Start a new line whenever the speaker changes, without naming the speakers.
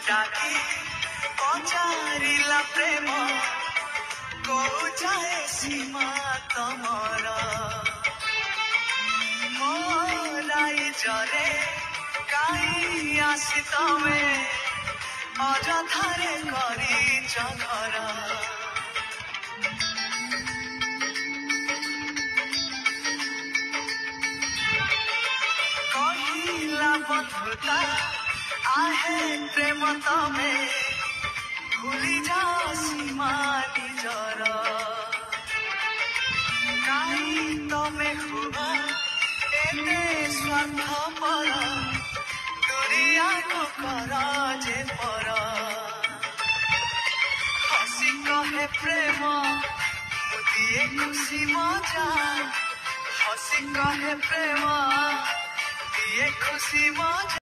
डाकी पचारिला प्रेम को जाए सीमा तमरा मोराई जरे काई आसी तमे अजथारे करी झगड़ा कहिला बंधुता आहे प्रेम तमे भूली जा सीमा निजर काई तमे हुआ एते स्वार्थपर दुरिया को करा जे पर हसी कहे प्रेम मुदिए खुशी मजा हसी कहे प्रेम दिए खुशी मजा।